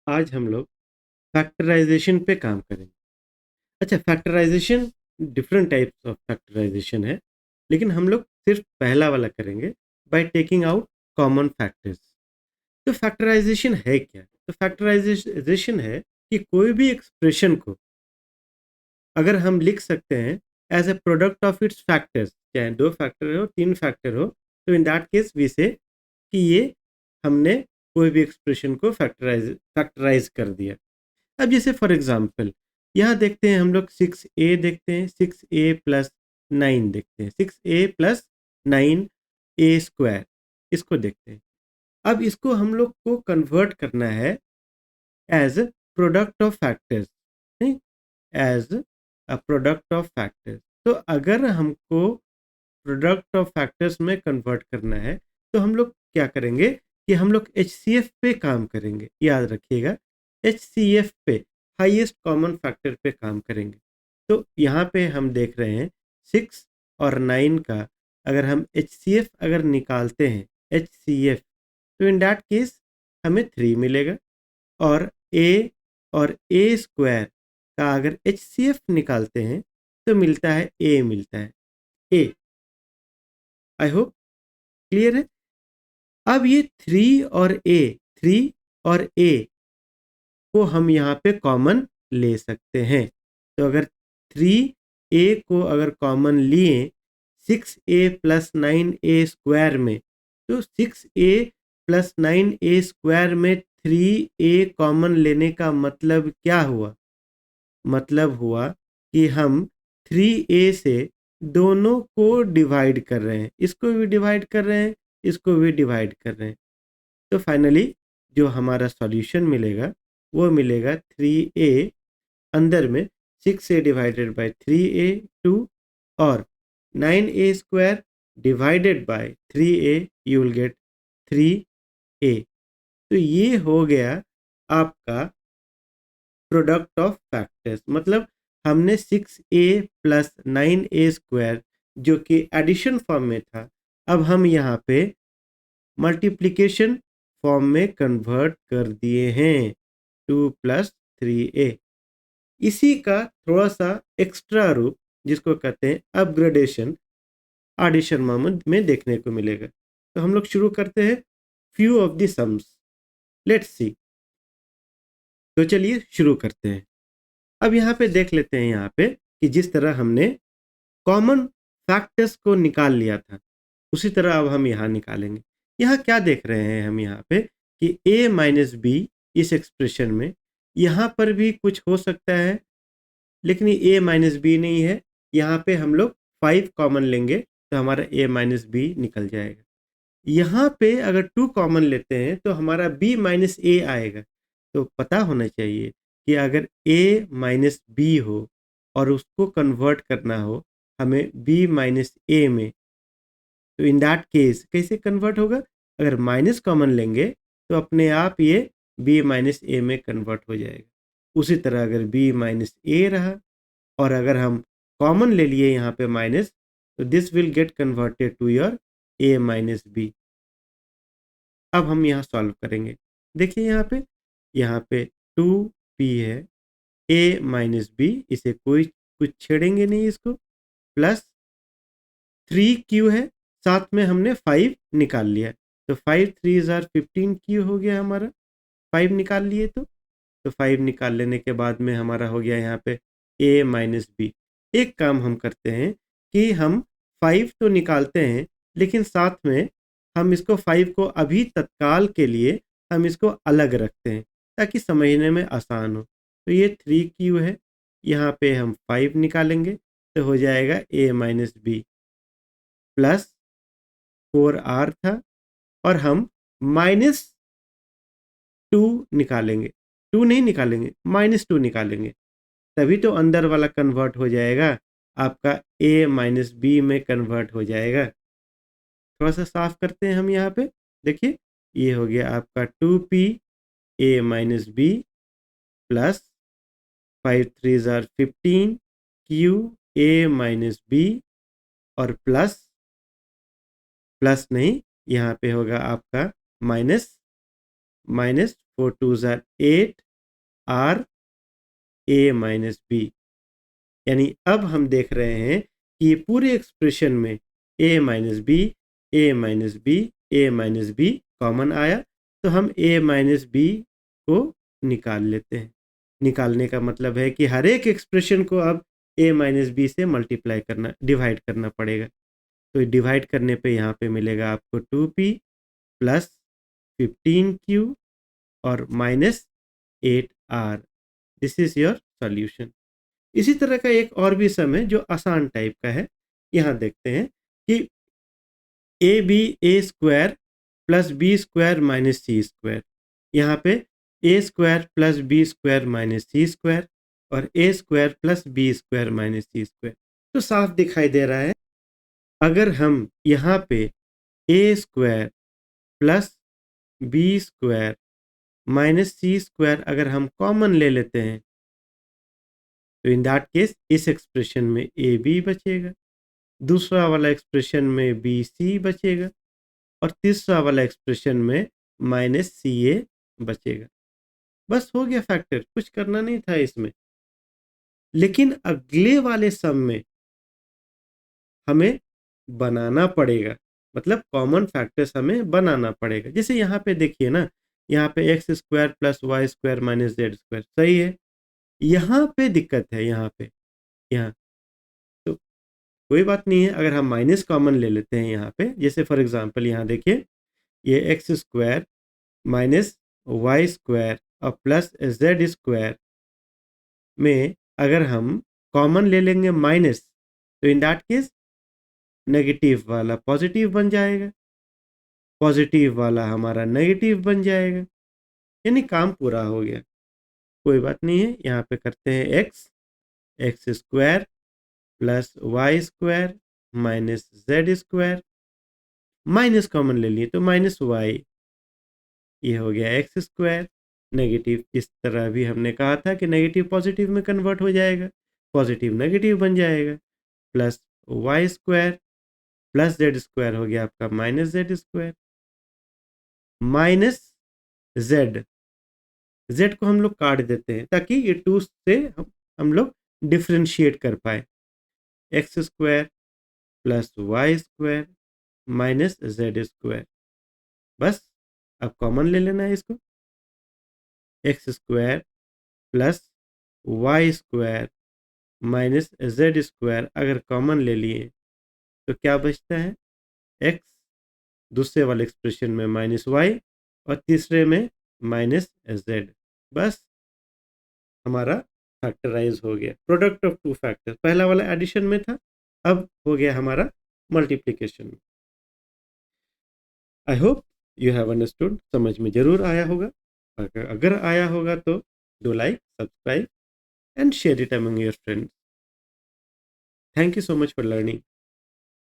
आज हम लोग फैक्टराइजेशन पे काम करेंगे। अच्छा, factorisation different types of factorisation है, लेकिन हम लोग सिर्फ पहला वाला करेंगे by taking out common factors. तो फैक्टराइजेशन है क्या? तो फैक्टराइजेशन है कि कोई भी एक्सप्रेशन को अगर हम लिख सकते हैं as a product of its factors, चाहे दो फैक्टर हो तीन फैक्टर हो, तो इन दैट केस वी से कि ये हमने कोई भी एक्सप्रेशन को फैक्टराइज कर दिया। अब जैसे फॉर एग्जांपल यहाँ देखते हैं हम लोग 6a देखते हैं, 6a+9 देखते हैं, 6a+9 a² इसको देखते हैं। अब इसको हम लोग को कन्वर्ट करना है एज प्रोडक्ट ऑफ फैक्टर्स, नहीं, as a product of factors. तो अगर हमको प्रोडक्ट ऑफ फैक्टर्स में कन्वर्ट करना है तो हम लोग क्या करेंगे कि हम लोग HCF पे काम करेंगे। याद रखिएगा, HCF पे, हाईएस्ट कॉमन फैक्टर पे काम करेंगे। तो यहाँ पे हम देख रहे हैं 6 और 9 का अगर हम HCF अगर निकालते हैं, HCF, तो इन दैट केस हमें 3 मिलेगा। और A और A² का अगर HCF निकालते हैं तो मिलता है A, मिलता है A। आई होप क्लियर है। अब ये 3 और A को हम यहाँ पे कॉमन ले सकते हैं। तो अगर 3A को अगर कॉमन लिए 6a+9a² में, तो 6a+9a² में 3a कॉमन लेने का मतलब क्या हुआ? मतलब हुआ कि हम 3a से दोनों को डिवाइड कर रहे हैं, इसको भी डिवाइड कर रहे हैं, इसको भी डिवाइड कर रहे हैं। तो फाइनली जो हमारा सॉल्यूशन मिलेगा वो मिलेगा 3a, अंदर में 6a डिवाइडेड बाय 3a 2 और 9a² divided by 3a, you will get 3a। तो ये हो गया आपका प्रोडक्ट ऑफ फैक्टर्स। मतलब हमने 6a+9a² जो कि एडिशन फॉर्म में था, अब हम यहाँ पे मल्टीप्लिकेशन फॉर्म में कन्वर्ट कर दिए हैं, 2+3a। इसी का थोड़ा सा एक्स्ट्रा रूप जिसको कहते हैं अपग्रेडेशन, एडिशन में देखने को मिलेगा। तो हम लोग शुरू करते हैं few of the sums, let's see. तो चलिए शुरू करते हैं। अब यहाँ पे देख लेते हैं यहाँ पे कि जिस तरह हमने कॉमन फैक्टर्स को निकाल लिया था, उसी तरह अब हम यहाँ निकालेंगे। यहाँ क्या देख रहे हैं हम यहाँ पे कि a-b इस एक्सप्रेशन में यहाँ पर भी कुछ हो सकता है, लेकिन ये a-b नहीं है। यहाँ पे हम लोग 5 कॉमन लेंगे तो हमारा a-b निकल जाएगा। यहाँ पे अगर 2 कॉमन लेते हैं तो हमारा b-a आएगा। तो पता होना चाहिए कि अगर a-b हो और उसको कन्वर्ट करना हो हमें b-a में, तो इन दैट केस कैसे कन्वर्ट होगा? अगर माइनस कॉमन लेंगे तो अपने आप ये b-a में कन्वर्ट हो जाएगा। उसी तरह अगर b-a रहा और अगर हम कॉमन ले लिए यहाँ पे माइनस, तो this will get converted to your a-b। अब हम यहाँ सॉल्व करेंगे। देखिए यहाँ पे 2p है, a-b, इसे कोई कुछ छेड़ेंगे नहीं इसको, प्लस 3q है, साथ में हमने 5 निकाल लिया, तो 5 3 आर 15q हो गया हमारा। 5 निकाल लिए तो 5 निकाल लेने के बाद में हमारा हो गया यहाँ पे a-b। एक काम हम करते हैं कि हम 5 तो निकालते हैं, लेकिन साथ में हम इसको 5 को अभी तत्काल के लिए हम इसको अलग रखते हैं ताकि समझने में आसान हो। तो ये 3q है, यहाँ पे हम 5 निकालेंगे तो हो जाएगा a-b, प्लस 4r था और हम -2 निकालेंगे, 2 नहीं निकालेंगे, -2 निकालेंगे, तभी तो अंदर वाला कन्वर्ट हो जाएगा, आपका a-b में कन्वर्ट हो जाएगा। थोड़ा सा साफ करते हैं हम यहाँ पे। देखिए ये हो गया आपका 2p a-b plus 5 3 are 15 q a-b और प्लस नहीं, यहाँ पे होगा आपका minus 4 2s are 8 are a minus b. यानी अब हम देख रहे हैं कि पूरे एक्सप्रेशन में ए माइनस बी, ए माइनस बी, ए माइनस बी कॉमन आया, तो हम ए माइनस बी को निकाल लेते हैं। निकालने का मतलब है कि हर एक एक्सप्रेशन को अब ए माइनस बी से मल्टीप्लाई करना, डिवाइड करना पड़ेगा। तो डिवाइड करने पे यहाँ पे मिलेगा आपको 2p प्लस 15q और minus 8r। This is your solution. इसी तरह का एक और भी सम है जो आसान टाइप का है। यहाँ देखते हैं कि A B A square plus B square minus C square, यहाँ पे A square plus B square minus C square और A square plus B square minus C square. तो साफ दिखाई दे रहा है, अगर हम यहाँ पे A square plus B square minus C square अगर हम कॉमन ले लेते हैं, तो इन दैट केस इस एक्सप्रेशन में ए बी बचेगा, दूसरा वाला एक्सप्रेशन में बी सी बचेगा और तीसरा वाला एक्सप्रेशन में माइनस सी ए बचेगा। बस हो गया फैक्टर, कुछ करना नहीं था इसमें। लेकिन अगले वाले सम में हमें बनाना पड़ेगा, मतलब कॉमन फैक्टर्स हमें बनाना पड़ेगा। जैसे यहाँ पे देखिए ना, यहाँ पे x square plus y square minus z square सही है। यहाँ पे दिक्कत है, यहाँ पे यहाँ तो कोई बात नहीं है, अगर हम माइनस कॉमन ले लेते हैं यहाँ पे, जैसे फॉर एग्जांपल यहाँ देखिए, ये x square minus y square और प्लस जेड स्क्वायर में अगर हम कॉमन ले लेंगे माइनस, तो इन दैट केस नेगेटिव वाला पॉजिटिव बन जाएगा, पॉजिटिव वाला हमारा नेगेटिव बन जाएगा, यानी काम पूरा हो गया। कोई बात नहीं है, यहाँ पे करते हैं x, x square plus y square minus z square, minus common ले लिए तो माइनस वाई, ये हो गया एक्स स्क्वायर। नेगेटिव इस तरह भी हमने कहा था कि नेगेटिव पॉजिटिव में कन्वर्ट हो जाएगा, पॉजिटिव नेगेटिव बन जाएगा, plus y square plus z square हो गया आपका minus z square, minus z, z को हम लोग काट देते हैं ताकि ये टू से हम लोग डिफ्रेंशिएट कर पाए। X square plus y square minus z square, बस अब कॉमन ले लेना है इसको। X square plus y square minus z square अगर कॉमन ले लिए तो क्या बचता है, एक्स, दूसरे वाले एक्सप्रेशन में माइनस वाई और तीसरे में माइनस जेड। बस हमारा फैक्टराइज हो गया, प्रोडक्ट ऑफ टू फैक्टर। पहला वाला एडिशन में था, अब हो गया हमारा मल्टीप्लिकेशन में। I hope you have understood, समझ में जरूर आया होगा। अगर आया होगा तो do like, subscribe and share it among your friends. Thank you so much for learning.